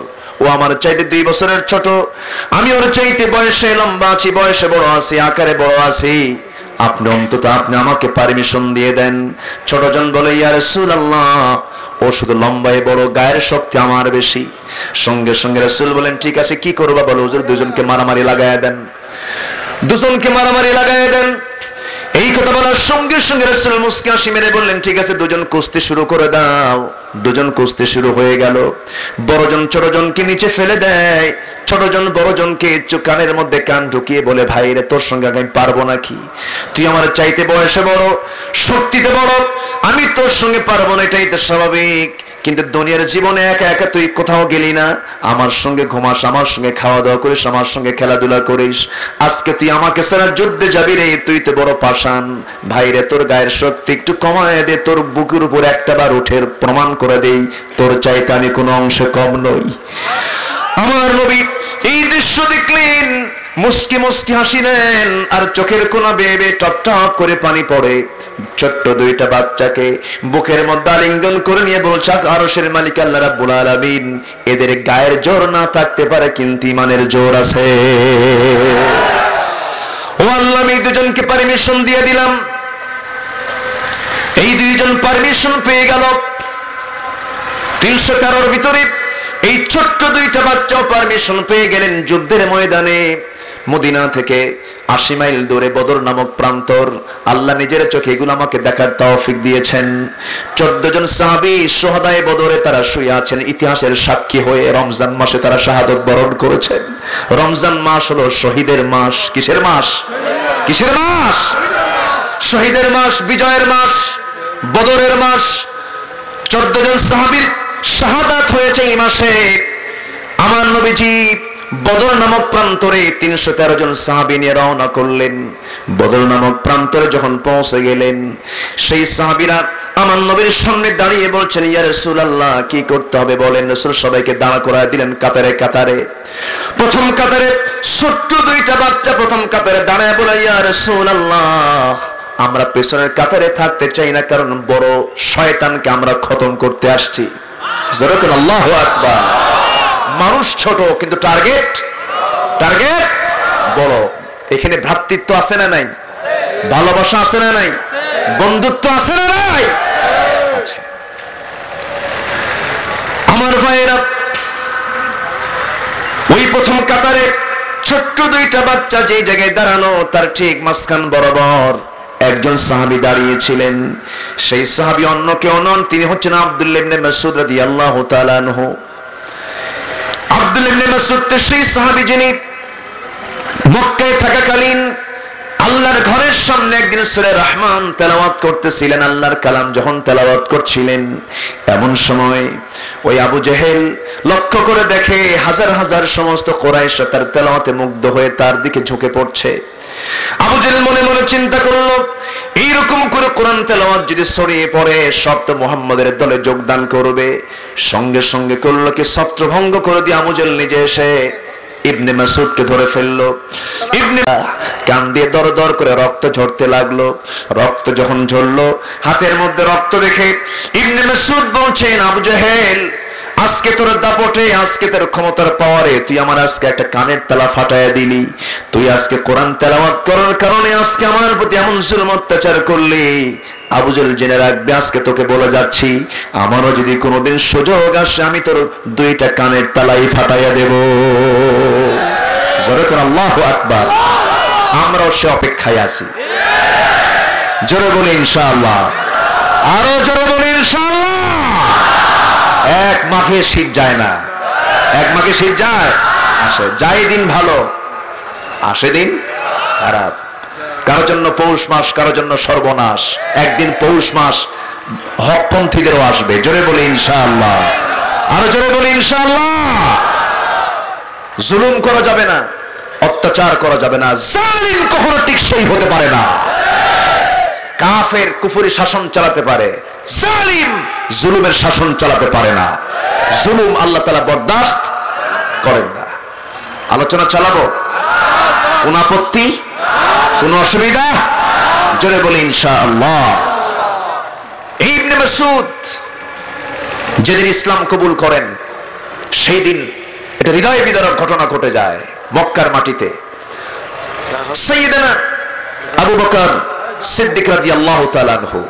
ও আমার চাইতে 2 বছরের ছোট, আমি ওর চাইতে বয়সে লম্বা আছি, বয়সে বড় আছি, আকারে বড় আছি, আপনি অন্তত আপনি আমাকে পারমিশন দিয়ে দেন। ছোটজন বলে ইয়া রাসূলুল্লাহ, ও শুধু লম্বায় বড়, গায়ের শক্তি আমার বেশি। সঙ্গে সঙ্গে রাসূল বলেন ঠিক আছে কি করবা বলো? হুজুর দুজনকে মারামারি লাগায় দেন, দুজনকে মারামারি লাগায় দেন। এই কথা বলার সঙ্গে সঙ্গে রাসূল মুস্কি হাসি মেরে বললেন ঠিক আছে দুজন কুস্তি শুরু করে দাও। দুজন কুস্তি শুরু হয়ে গেল। বড়জন ছোটজনকে নিচে ফেলে দেয়, ছোটজন বড়জনকে কানের মধ্যে কান ঢুকিয়ে বলে ভাই রে, তোর সঙ্গে আমি পারবো নাকি? তুই আমার চাইতে বয়সে বড়, শক্তিতে বড়, আমি তোর সঙ্গে পারবো না, এটাই তো স্বাভাবিক। কিন্তু দুনিয়ার জীবনে একা একা তুই কোথাও গেলি না, আমার সঙ্গে ঘুমাস, আমার সঙ্গে খাওয়া দাওয়া করিস, আমার সঙ্গে খেলাধুলা করিস, আজকে তুই আমাকে ছাড়া যুদ্ধে যাবি রে, তুই তো বড় পাষাণ। ভাই রে, তোর গায়ের শক্তি একটু কমায় দে, তোর বুকের উপর একটা বার উঠের প্রমাণ করে দেই তোর চাইতে আমি কোনো অংশে কম নই। আমার নবী এই দৃশ্য দেখলেন, মুস্কি মুস্কি হাসি দেন, আর চোখের কোনা বেয়ে বেয়ে টপ টপ করে পানি পড়ে। ছোট্ট 2টা বাচ্চাকে বুকের মধ্যে আলিঙ্গন করে নিয়ে বলছে আরশের মালিক আল্লাহ রাব্বুল আলামিন, এদের গায়ের জোর না থাকতে পারে কিন্তু ঈমানের জোর আছে। ও আল্লাহ, আমি দুজনকে পারমিশন দিয়ে দিলাম। এই দুইজন পারমিশন পেয়ে গেল। 313 ভিতরে এই ছোট্ট 2টা বাচ্চাও পারমিশন পেয়ে গেলেন। যুদ্ধের ময়দানে মদিনা থেকে 80 মাইল দূরে বদর নামক প্রান্তর, আল্লাহ নিজের চোখে এগুলো আমাকে দেখার তৌফিক দিয়েছেন। 14 জন সাহাবী শুহাদায়ে বদরে তারা শুয়ে আছেন, ইতিহাসের সাক্ষী হয়ে রমজান মাসে তারা শাহাদত বরণ করেছেন। রমজান মাস হলো শহীদের মাস। কিসের মাস? কিসের মাস? শহীদের মাস, বিজয়ের মাস, বদরের মাস। 14 জন সাহাবীর শাহাদাত হয়েছে এই মাসে। আমার নবীজি বদর নামক প্রান্তরে 313 জন সাহাবী নিয়ে রওনা করলেন। বদর নামক প্রান্তরে যখন পৌঁছে গেলেন, সেই সাহাবীরা আমার নবীর সামনে দাঁড়িয়ে বলছেন ইয়া রাসূলুল্লাহ, কি করতে হবে বলেন। রাসূল সবাইকে দাঁড়া করায় দিলেন কাতারে কাতারে। প্রথম কাতারে ছোট্ট 2টা বাচ্চা প্রথম কাতারে দাঁড়ায় বলে ইয়া রাসূলুল্লাহ, আমরা পেছনের কাতারে থাকতে চাই না, কারণ বড় শয়তানকে আমরা খতম করতে আসছি। জোরে বলেন আল্লাহু আকবার। মানুষ ছোট কিন্তু টার্গেট বড়। এখানে ভ্রাতৃত্ব আছে না নাই? ভালোবাসা আছে না নাই? বন্ধুত্ব আছে না নাই? আচ্ছা, আমার ভাইয়েরা, ওই প্রথম কাতারে ছোট্ট দুইটা বাচ্চা যে জায়গায় দাঁড়ানো তার ঠিক মাঝখান বরাবর একজন সাহাবী দাঁড়িয়েছিলেন। সেই সাহাবী অন্য কেউ নন, তিনি হচ্ছেন আব্দুল্লাহ ইবনে মাসউদ রাদিয়াল্লাহু তাআলা আনহু। আব্দুল্লাহ ইবনে মাসউদ সেই সাহাবী যিনি মক্কায় থাকাকালীন আল্লাহর ঘরের সামনে একদিন সূরা রহমান তেলাওয়াত করতেছিলেন। আল্লাহর কালাম যখন তেলাওয়াত করছিলেন, এমন সময় ওই আবু জেহেল লক্ষ্য করে দেখে হাজার হাজার সমস্ত কুরাইশরা তার তেলাওয়াতে মুগ্ধ হয়ে তার দিকে ঝুঁকে পড়ছে। আবু জেহেল মনে মনে চিন্তা করলো, এইরকম করে কোরআন তেলাওয়াত যদি ছড়িয়ে পড়ে সব তো মুহাম্মদের দলে যোগদান করবে। সঙ্গে সঙ্গে করলো কি, ছত্রভঙ্গ করে দিয়ে আবু জেহেল নিজে এসে ইবনে মাসউদকে ধরে ফেললো। ইবনে কান দিয়ে দর দর করে রক্ত ঝরতে লাগলো। রক্ত যখন ঝরলো, হাতের মধ্যে রক্ত দেখে ইবনে মাসউদ বলছেন, আবু জেহেল, আজকে তোর দাপটে, আজকে তোর ক্ষমতার পাওয়ারে তুই আমার আজকে একটা কানের তালা ফাটাইয়া দিলি। তুই আজকে কোরআন তেলাওয়াত করার কারণে আজকে আমার প্রতি এমন জুলুম অত্যাচার করলি। আবু জেহেল জেনে রাখবে, আজকে তোকে বলে যাচ্ছি, আমারও যদি কোনোদিন সুযোগ আসে আমি তোর দুইটা কানের তালাই ফাটাইয়া দেব। জোরে করে আল্লাহু আকবার। আমরাও সে অপেক্ষায় আছি। জোরে বলি ইনশাআল্লাহ, আরো জোরে বলি ইনশাআল্লাহ। এক মাঘে শীত যায় না, এক মাঘে শীত যায়, আসে যায় দিন ভালো, আসে দিন খারাপ। কারোর জন্য পৌষ মাস, কারোর জন্য সর্বনাশ। একদিন পৌষ মাস হকপন্থীদেরও আসবে। জোরে বলি ইনশাআল্লাহ, আরো জোরে বলি ইনশাআল্লাহ। জুলুম করা যাবে না, অত্যাচার করা যাবে না, জালিম কখনো টিকসই হতে পারে না। কাফের কুফরি শাসন চালাতে পারে, জালিম জুলুমের শাসন চালাতে পারে না। জুলুম আল্লাহ তাআলা বরদাস্ত করেন না। আলোচনা চালাবো, কোন আপত্তি, কোন অসুবিধা? জোরে বলি ইনশাআল্লাহ। ইবনে মাসউদ যেদিন ইসলাম কবুল করেন, সেই দিন এটা হৃদয় বিদারক ঘটনা ঘটে যায় মক্কার মাটিতে। সাইয়েদনা আবু বকর সিদ্দিক রাদিয়াল্লাহু তাআলা আনহু,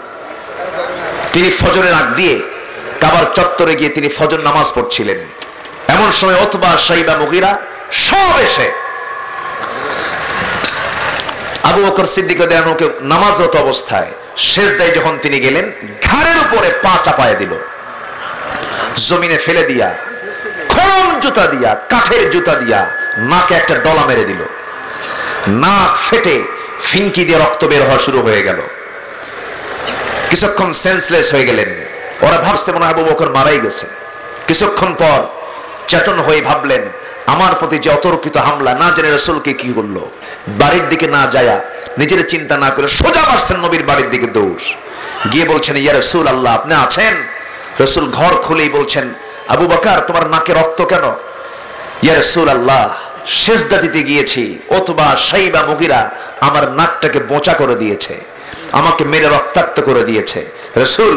তিনি ফজরের আগ দিয়ে কাবার চত্বরে গিয়ে তিনি ফজর নামাজ পড়ছিলেন। এমন সময় উতবা, শাইবা, মুগীরা সব এসে আবু বকর সিদ্দিক রাদিয়াল্লাহু আনহুকে নামাজরত অবস্থায় সেজদায় যখন তিনি গেলেন, ঘাড়ের উপরে পা চাপায় দিল, জমিনে ফেলে দিয়া খড়ম জুতা দিয়া, কাঠের জুতা দিয়া নাকে একটা ডলা মেরে দিল। নাক ফেটে ফিনকি দিয়ে রক্ত বের হওয়া শুরু হয়ে গেল। কিছুক্ষণ সেন্সলেস হয়ে গেলেন। ওরা ভাবছে মনে হয় আবু বকর মারাই গেছে। কিছুক্ষণ পর চেতন হয়ে ভাবলেন, আমার প্রতি যে অতর্কিত হামলা, না জেনে রাসূলকে কি করলো। বাড়ির দিকে না যায়া, নিজের চিন্তা না করে সোজা মারছেন নবীর বাড়ির দিকে দৌড় গিয়ে বলছেন, ইয়া রাসূলুল্লাহ, আপনি আছেন? রাসূল ঘর খুলেই বলছেন, আবু বকর, তোমার নাকে রক্ত কেন? ইয়া রাসূলুল্লাহ, সেজদা দিতে গিয়েছি, অথবা শাইবা, মুগীরা আমার নাকটাকে বোঁচা করে দিয়েছে, আমাকে মেরে রক্তাক্ত করে দিয়েছে। রাসূল,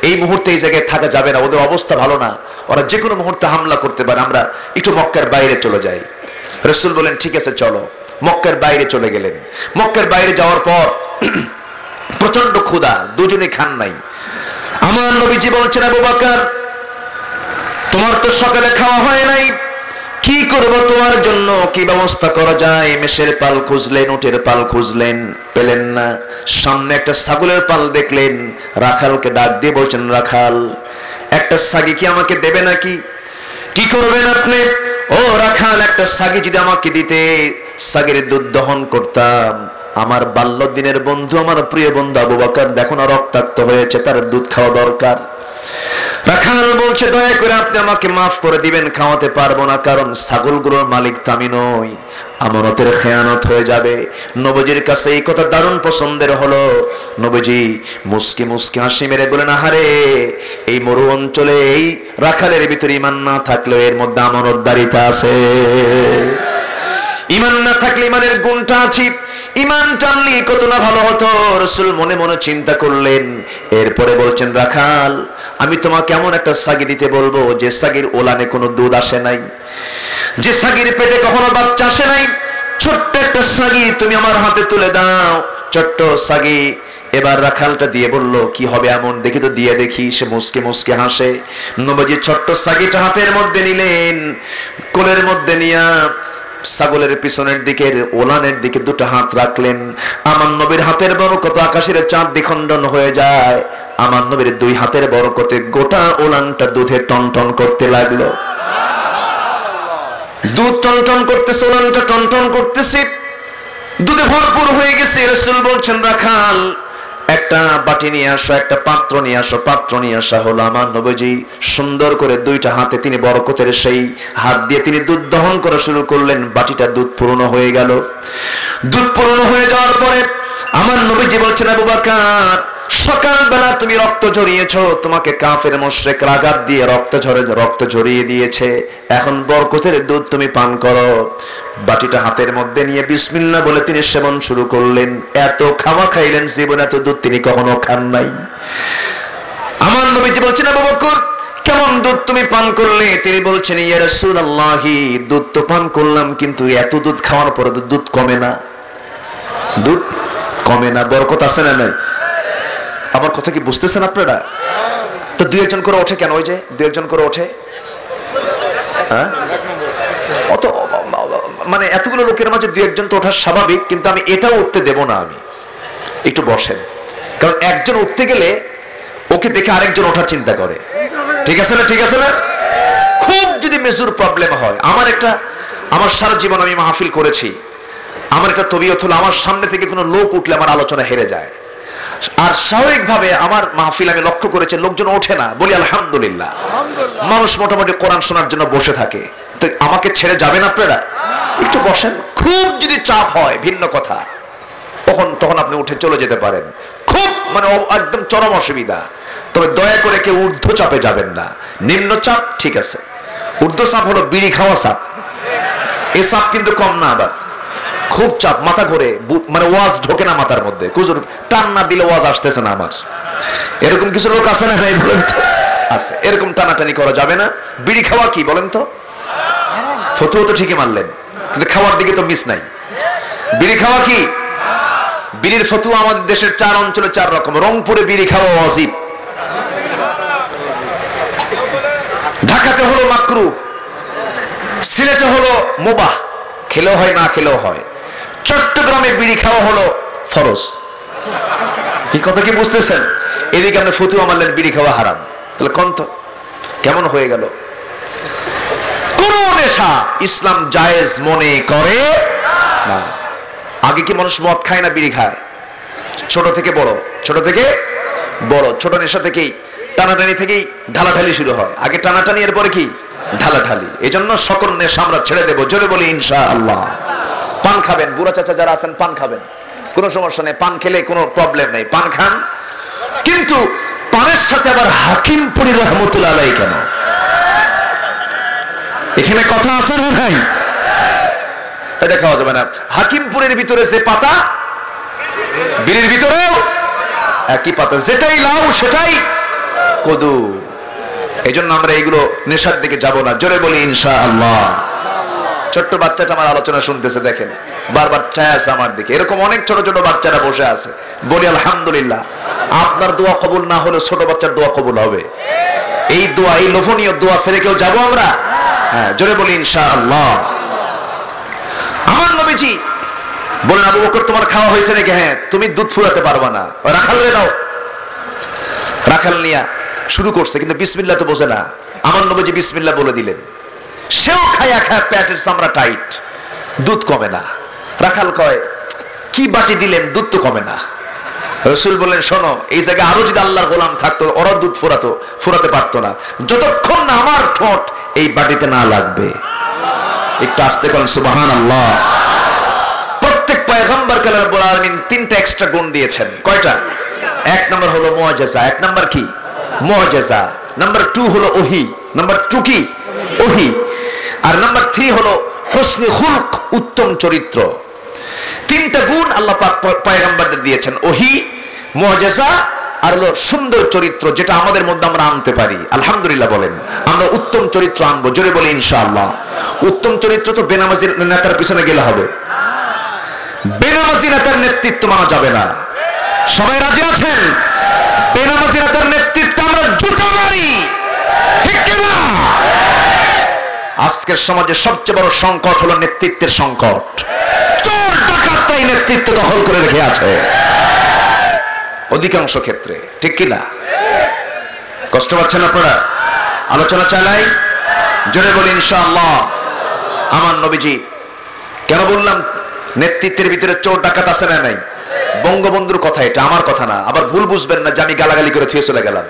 এই মুহূর্তে এই জায়গায় থাকা যাবে না, ওদের অবস্থা ভালো না, ওরা যে কোনো মুহূর্তে হামলা করতে পারে, আমরা একটু মক্কার বাইরে চলে যাই। রাসূল বলেন, ঠিক আছে চলো। মক্কার বাইরে চলে গেলেন। মক্কার বাইরে যাওয়ার পর প্রচন্ড ক্ষুধা, দুজনে খান নাই। আমার নবীজি বলছেন, আবু বকর, তোমার তো সকালে খাওয়া হয় নাই, কি করব তোমার জন্য, কি ব্যবস্থা করা যায়? মেষের পাল খুঁজলেন, উটের পাল খুঁজলেন, পেলেন না। সামনে একটা ছাগলের পাল দেখলেন। রাখালকে ডাক দিয়ে বলছেন, রাখাল, একটা ছাগি কি আমাকে দেবে নাকি? কি করবেন আপনি? ও রাখাল, একটা ছাগি যদি আমাকে দিতে, ছাগির দুধ দহন করতাম। আমার বাল্য দিনের বন্ধু, আমার প্রিয় বন্ধু আবু বকর দেখো না রক্তাক্ত হয়েছে, তার দুধ খাওয়া দরকার। রাখাল বলছে, দয়া করে আপনি আমাকে মাফ করে দিবেন, খাওয়াতে পারবো না, কারণ ছাগলগুলোর মালিক তো আমি নই, আমানতের খেয়ানত হয়ে যাবে। নবীজির কাছে এই কথা দারুণ পছন্দের হলো। নবীজি মুস্কি মুস্কি হাসি মেরে বলেন, আহারে, এই মরু অঞ্চলে এই রাখালের ভিতরে ঈমান না থাকলেও এর মধ্যে আমানতদারিতা আছে। ঈমান না থাকলে ঈমানের গুণটা আছে, ঈমান টানলে কত না ভালো হতো। রাসূল মনে মনে চিন্তা করলেন। এরপরে বলছেন, রাখাল, আমি তোমাকে এমন একটা ছাগি দিতে বলবো যে ছাগির ওলানে কোনো দুধ আসে নাই, যে ছাগির পেটে কখনো বাচ্চা আসে নাই। ছোট্ট একটা ছাগি তুমি আমার হাতে তুলে দাও। ছোট্ট ছাগি এবার রাখালটা দিয়ে বলল, কি হবে এমন, দেখি তো দিয়ে দেখি। সে মুসকে মুসকে হাসে। নবীজি ছোট্ট ছাগিটা হাতের মধ্যে নিলেন, কোলের মধ্যে নিয়া ছাগলের পিছনের দিকের ওলানের দিকে দুটো হাত রাখলেন। আমার নবীর হাতের বরকত আকাশের চাঁদ দ্বিখণ্ডন হয়ে যায়। আমার নবীর দুই হাতের বরকতে গোটা ওলানটা দুধে টনটন করতে লাগলো। দুধ টনটন করতেছে, ওলানটা টনটন করতেছে, দুধে ভরপুর হয়ে গেছে। রাসূল বলছেন, রাখাল একটা বাটি নিয়ে আসো, একটা পাত্র নিয়ে আসো। পাত্র নিয়ে আসা হলো। আমার নবীজি সুন্দর করে দুইটা হাতে তিনি বরকতের সেই হাত দিয়ে তিনি দুধ দহন করা শুরু করলেন। বাটিটা দুধ পূর্ণ হয়ে গেল। দুধ পূর্ণ হয়ে যাওয়ার পরে আমার নবীজি বলছেন, আবু বকর, সকালবেলা তুমি রক্ত ঝরিয়েছো, তোমাকে কাফের মুশরিক আঘাত দিয়ে রক্ত ঝরিয়ে দিয়েছে, এখন বরকতের দুধ তুমি পান করো। বাটিটা হাতের মধ্যে নিয়ে বিসমিল্লাহ বলে তিনি সেবন শুরু করলেন। এত খাওয়া খাইলেন, জীবনে এত দুধ তিনি কখনো খান নাই। আমার নবীজি বলছেন, আবু বকর, কেমন দুধ তুমি পান করলে? তিনি বলছেন, ইয়া রাসূলুল্লাহ, দুধ তো পান করলাম, কিন্তু এত দুধ খাওয়ার পরে তো দুধ কমে না। দুধ কমে না, বরকত আছে না নাই? আমার কথা কি বুঝতেছেন আপনারা? তো দুই একজন করে ওঠে কেন? ওই যে দুই একজন করে ওঠে, হ্যাঁ, অত মানে এতগুলো লোকের মাঝে দুই একজন তো ওঠা স্বাভাবিক, কিন্তু আমি এটাও উঠতে দেব না। আমি একটু বসেন, কারণ একজন উঠতে গেলে ওকে দেখে আরেকজন ওঠার চিন্তা করে। ঠিক আছে না? ঠিক আছে না? খুব যদি মেজর প্রবলেম হয়, আমার সারা জীবন আমি মাহফিল করেছি, আমার একটা তবিয়ত হলো আমার সামনে থেকে কোনো লোক উঠলে আমার আলোচনা হেরে যায়। আর স্বাভাবিকভাবে আমার মাহফিল আমি লক্ষ্য করেছি লোকজন ওঠে না, বলি আলহামদুলিল্লাহ, মানুষ মোটামুটি কোরআন শোনার জন্য বসে থাকে। তো আমাকে ছেড়ে যাবেন আপনারা? একটু বসেন। খুব যদি চাপ হয় ভিন্ন কথা, তখন আপনি উঠে চলে যেতে পারেন। খুব মানে একদম চরম অসুবিধা, তবে দয়া করে কেউ ঊর্ধ্ব চাপে যাবেন না। নিম্ন চাপ ঠিক আছে, ঊর্ধ্ব চাপ হলো বিড়ি খাওয়া চাপ। এই চাপ কিন্তু কম না, আবার খুব চাপ, মাথা ঘুরে, মানে ওয়াজ ঢোকে না মাথার মধ্যে, কুজুর টান না দিলে ওয়াজ আসতেছে না আমার। এরকম কিছু লোক আছে না ভাই, বলেন তো? আছে। এরকম টানাটানি করা যাবে না। বিড়ি খাওয়া কি বলেন তো? ফতুয়া তো ঠিকই মানলেন, কিন্তু খাওয়ার দিকে তো মিস নাই। বিড়ি খাওয়া কি? বিড়ির ফতুয়া আমাদের দেশের 4 অঞ্চলে 4 রকম। রংপুরে বিড়ি খাওয়া ওয়াজিব, ঢাকাতে হলো মাকরুহ, সিলেটে হলো মুবাহ, খেলেও হয় না খেলেও হয়, চট্টগ্রামে বিড়ি খাওয়া হলো ফরজ। কি কথা কি বুঝতেছেন? এদিকে আপনি ফতুয়া মানলেন বিড়ি খাওয়া হারাম, তাহলে কোন তো কেমন হয়ে গেল? কোন নেশা ইসলাম জায়েজ মনে করে না। আগে কি মানুষ মদ খায় না বিড়ি খায়? ছোট থেকে বড়, ছোট থেকে বড়, ছোট নেশা থেকেই, টানাটানি থেকেই ঢালাঢালি শুরু হয়। আগে টানাটানি, এরপরে কি ঢালাঢালি। এই জন্য সকল নেশা আমরা ছেড়ে দেবো, জোরে বলি ইনশাআল্লাহ। পান খাবেন, বুড়া চাচা যারা আছেন পান খাবেন, কোনো সমস্যা নেই, পান খেলে কোনো প্রবলেম নেই, পান খান। কিন্তু পানের সাথে আবার হাকিমপুরি রহমতুল্লাহ আলাইহি কেন? এখানে কথা আছে না ভাই? এটা খাওয়া যাবে না। হাকিমপুরের ভিতরে যে পাতা, বিড়ির ভিতরেও একই পাতা, যেটাই লাউ সেটাই কদু। এই জন্য আমরা এইগুলো নেশার দিকে যাব না, জোরে বলি ইনশাআল্লাহ। ছোট্ট বাচ্চাটা আমার আলোচনা শুনতেছে, দেখেন বারবার চায় আছে আমার দিকে। এরকম অনেক ছোট ছোট বাচ্চারা বসে আছে, বলি আলহামদুলিল্লাহ। আপনার দোয়া কবুল না হলে ছোট বাচ্চার দোয়া কবুল হবে। এই দোয়া, এই লোভনীয় দোয়া ছেড়ে কেউ যাবো আমরা? হ্যাঁ, জোরে বলি ইনশাআল্লাহ। আমার নবীজি বলেন, আবু বকর তোমার খাওয়া হয়েছে নাকি? হ্যাঁ। তুমি দুধ ফুরাতে পারবা না, রাখাল রে দাও। রাখাল নিয়া শুরু করছে, কিন্তু বিসমিল্লাহ তো বোঝে না। আমার নবীজি বিসমিল্লাহ বলে দিলেন, সেও খায়া খায় পেটের চামড়া টাইট, দুধ কমে না। রাখাল কয়, কি বাটি দিলেন, দুধ তো কমে না। রাসূল বললেন, শোনো, এই জায়গায় আরো যদি আল্লাহর গোলাম থাকতো, ওরা দুধ ফুরাতে পারতো না, যতক্ষণ না আমার ঠোঁট এই বাটিতে না লাগবে। একটু আস্তে করেন সুবহানাল্লাহ। প্রত্যেক পয়গম্বরকে আল্লাহ রাব্বুল আলামিন 3টা এক্সট্রা গুণ দিয়েছেন। কয়টা? 1 নম্বর হলো মুআজিজা। 1 নম্বর কি? মুআজিজা। নাম্বার 2 হলো ওহী। নাম্বার 2 কি? ওহী। আর নাম্বার 3 হলো হুসনে খুলক, উত্তম চরিত্র। 3টা গুণ আল্লাহ পাক পয়গম্বরদের দিয়েছেন, ওহী, মুআজিজা আর হলো সুন্দর চরিত্র, যেটা আমাদের মধ্যে আমরা আনতে পারি। আলহামদুলিল্লাহ বলেন, আমরা উত্তম চরিত্র আনবো, জোরে বলি ইনশাআল্লাহ। উত্তম চরিত্র তো বেনামাজির নেতার পিছনে গেলে হবে, বেনামাজি নেতার নেতৃত্ব মানা যাবে না। সবাই রাজি আছেন? বেনামাজিরা তার নেতৃত্বে আমরা জুতা মারি, ঠিক কিনা? আজকের সমাজে সবচেয়ে বড় সংকট হলো নেতৃত্বের সংকট। চোর ডাকাতরাই নেতৃত্ব দখল করে রেখে আছে অধিকাংশ ক্ষেত্রে, ঠিক কিনা? কষ্ট পাচ্ছেন আপনারা? আলোচনা চালাই, জোরে বলি ইনশাআল্লাহ। আমার নবীজি, কেন বললাম নেতৃত্বের ভিতরে চোর ডাকাত আছে না নাই? বঙ্গবন্ধুর কথা, এটা আমার কথা না, আবার ভুল বুঝবেন না যে আমি গালাগালি করে থুয়ে চলে গেলাম।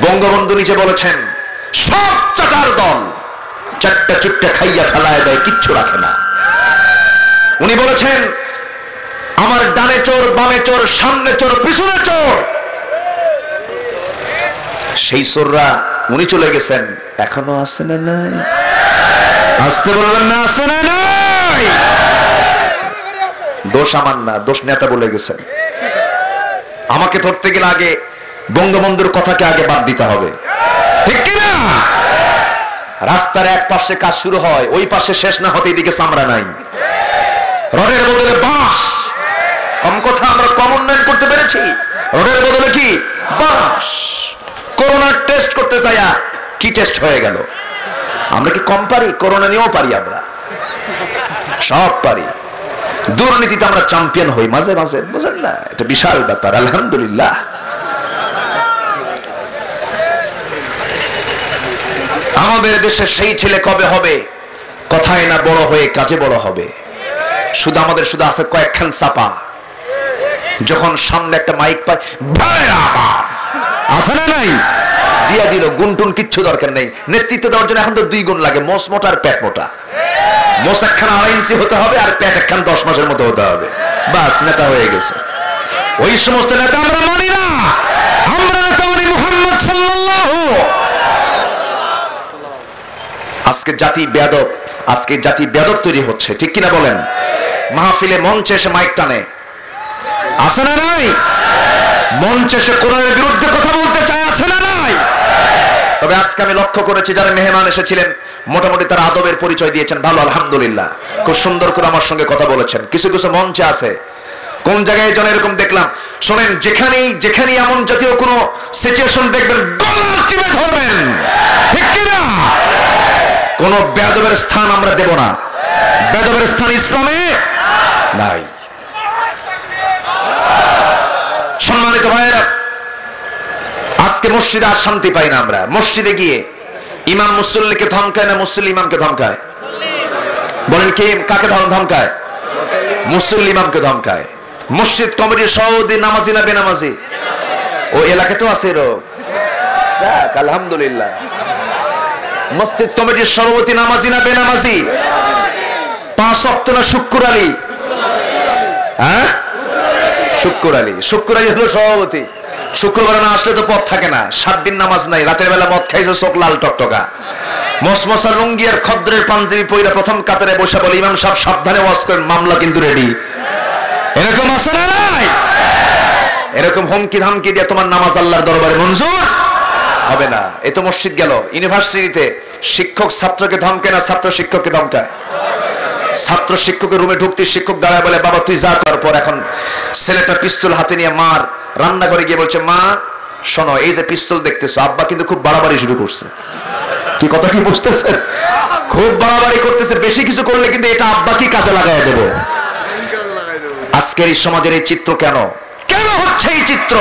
বঙ্গবন্ধু নিজে বলেছেন, সব চাটার দল চারটা চুট্টা খাইয়া ফেলায় দেয়, কিচ্ছু রাখে না। উনি বলেছেন, আমার ডানে চোর, বামে চোর, সামনে চোর, পিছনে চোর। সেই চোররা উনি চলে গেছেন, এখনো আছে না নাই? আসতে বলবেন না, আছে না নাই? দোষ আমার না, দোষ নেতা বলে গেছেন। আমাকে ধরতে গেলে আগে বঙ্গবন্ধুর কথাকে আগে বাদ দিতে হবে, ঠিক কিনা? রাস্তার এক পাশে কাজ শুরু হয়, ওই পাশে শেষ না হতে এদিকে চামড়া নাই। রডের বদলে বাঁশ, কম কথা আমরা কম উন্নয়ন করতে পেরেছি। রডের বদলে কি? বাঁশ। করোনার টেস্ট করতে যাইয়া কি টেস্ট হয়ে গেল? আমরা কি কম পারি? করোনা নিয়েও পারি, আমরা সব পারি। দুর্নীতিতে আমরা চ্যাম্পিয়ন হই মাঝে মাঝে, বুঝেন না? এটা বিশাল ব্যাপার, আলহামদুলিল্লাহ। আমাদের দেশে সেই ছেলে কবে হবে? কথায় না বড় হয়ে কাজে বড় হবে। শুধু আমাদের শুধু আছে কয়েকখান চাপা, যখন সামনে একটা মাইক পায়, আছে না নাই? দিয়া দিল, গুনটুন কিচ্ছু দরকার নেই। নেতৃত্ব দেওয়ার জন্য এখন তো 2 গুণ লাগে, মোষ মোটা আর পেট মোটা। মোষ একখানা 2.5 ইঞ্চি হতে হবে, আর পেট একখান 10 মাসের মতো হতে হবে, বাস নেতা হয়ে গেছে। ওই সমস্ত নেতা আমরা মানি না। আমরা নেতা মানি মুহাম্মদ সাল্লাল্লাহু। আজকে জাতি বেয়াদব, আজকে জাতি বেয়াদব তৈরি হচ্ছে, ঠিক কিনা বলেন? মাহফিলে মঞ্চে এসে মাইক টানে, আছে না নাই? মঞ্চে এসে কোরআনের বিরুদ্ধে কথা বলতে চায়, আছে না নাই? তবে আজকে আমি লক্ষ্য করেছি, যারা মেহমান এসেছিলেন মোটামুটি তারা আদবের পরিচয় দিয়েছেন, ভালো, আলহামদুলিল্লাহ। খুব সুন্দর করে আমার সঙ্গে কথা বলেছেন। কিছু কিছু মঞ্চে আছে, কোন জায়গায় যেন এরকম দেখলাম, শোনেন, যেখানেই এমন জাতীয় কোনো সিচুয়েশন দেখবেন, গলা চিপে ধরবেন, ঠিক কিনা? কোন বেয়াদবের স্থান আমরা দেব না। বেয়াদবের স্থান ইসলামে নাই। সম্মানিত ভাইয়েরা, আজকে মসজিদে আর শান্তি পাই না আমরা। মসজিদে গিয়ে ইমাম মুসল্লিকে ধমকায় না মুসল্লি ইমামকে ধমকায়? বলেন কে কাকে ধমকায়? মুসল্লি ইমামকে ধমকায়। মসজিদ কমিটির সভাপতি নামাজি না বেনামাজি? ও এলাকাতেও আছে এরকম, আলহামদুলিল্লাহ। মসজিদ কমিটির সভাপতি নামাজি না বেনামাজি? 5 ওয়াক্ত না শুক্কুর আলী? হ্যাঁ, শুক্কুর আলী। শুক্কুর আলী হলো সভাপতি। শুক্রবার না আসলে তো পথ থাকে না, 7 দিন নামাজ নাই, রাতের বেলা মদ খাইছে, চোখ লাল টকটকা, মসমসা লুঙ্গি আর খদ্রের পাঞ্জাবি পইরা প্রথম কাতারে বসে বলে, ইমাম সাহেব সাবধানে ওয়াজ করেন, মামলা কিন্তু রেডি। এরকম আছে না নাই? এরকম হুমকি ধামকি দিয়ে তোমার নামাজ আল্লাহর দরবারে মঞ্জুর হবে না। এই তো মসজিদ গেল। ইউনিভার্সিটিতে শিক্ষক ছাত্রকে ধমকায় না ছাত্র শিক্ষককে ধমকায়? ছাত্র শিক্ষকের রুমে ঢুকতে শিক্ষক দাঁড়ায় বলে, বাবা তুই যা কর। পর এখন ছেলেটা পিস্তল হাতে নিয়ে মার রান্নাঘরে গিয়ে বলছে, মা শোনো, এই যে পিস্তল দেখতেছো, আব্বা কিন্তু খুব বাড়াবাড়ি শুরু করছে। কি কথা কি বুঝতেছেন? খুব বাড়াবাড়ি করতেছে, বেশি কিছু করলে কিন্তু এটা আব্বা কি কাজে লাগাই দেব। আজকের এই সমাজের এই চিত্র কেন হচ্ছে? এই চিত্র,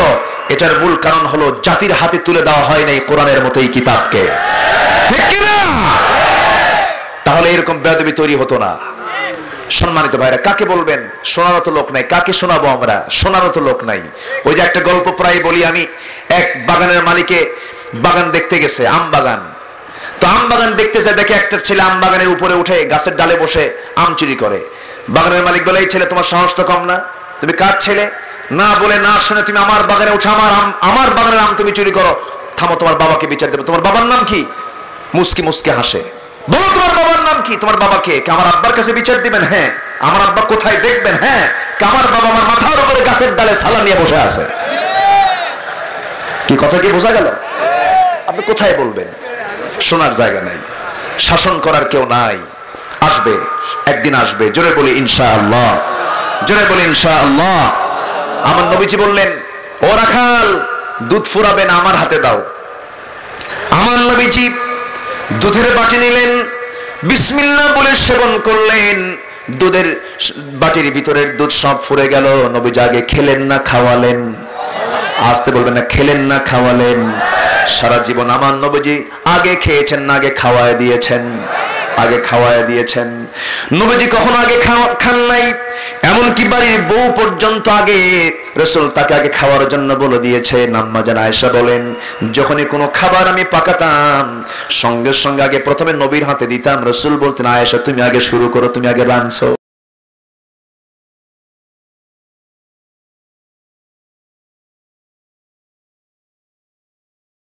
এটার মূল কারণ হলো জাতির হাতে তুলে দেওয়া হয় নাই কোরআনের মতো এই কিতাবকে, ঠিক কিনা? তাহলে এরকম বেয়াদবি তৈরি হতো না। সম্মানিত ভাইরা, কাকে বলবেন? শোনারও তো লোক নাই। কাকে শোনাবো আমরা? শোনারও তো লোক নাই। ওই যে একটা গল্প প্রায় বলি আমি, এক বাগানের মালিকে বাগান দেখতে গেছে, আম বাগান। তো আম বাগান দেখতে যায়, দেখে একটা ছেলে আম বাগানের উপরে উঠে গাছের ডালে বসে আম চুরি করে। বাগানের মালিক বলে, এই ছেলে তোমার সাহস তো কম না, তুমি কার ছেলে? না বলে না শুনে তুমি আমার বাগানে উঠে আমার বাগানের আম তুমি চুরি করো, থামো, তোমার বাবাকে বিচার দেবো। তোমার বাবার নাম কি? মুস্কি মুস্কি হাসে। বলো তোমার বাবার নাম কি? তোমার বাবাকে? আমার আব্বার কাছে বিচার দিবেন? হ্যাঁ। আমার আব্বা কোথায়? দেখবেন? হ্যাঁ। আমার বাবা আমার মাথার উপরে গাছের ডালে সালা নিয়ে বসে আছে। কি কথা কি বোঝা গেল? আপনি কোথায় বলবেন? শোনার জায়গা নাই, শাসন করার কেউ নাই। আসবে, একদিন আসবে। জোরে বলি ইনশাআল্লাহ, জোরে বলি ইনশাআল্লাহ। আমার নবীজি বললেন, ও রাখাল দুধ ফুরাবে না, আমার হাতে দাও। আমার নবীজি দুধের বাটি নিলেন, বিসমিল্লাহ বলে সেবন করলেন। দুধের বাটির ভিতরের দুধ সব ফুরে গেল। নবীজি আগে খেলেন না খাওয়ালেন? আসতে বলবেন না, খেলেন না খাওয়ালেন? সারা জীবন আমার নবীজি আগে খেয়েছেন না আগে খাওয়ায় দিয়েছেন? আগে খাওয়ায় দিয়েছেন। নবীজি কখনো আগে খান নাই, এমনকি বাড়ির বউ পর্যন্ত আগে রাসূল তাকে আগে খাওয়ার জন্য বলে দিয়েছে। আম্মা জান আয়েশা বলেন, যখনই কোনো খাবার আমি পাকাতাম সঙ্গে সঙ্গে আগে প্রথমে নবীর হাতে দিতাম। রাসূল বলতেন, আয়েশা তুমি আগে শুরু করো, তুমি আগে রাঁধছো।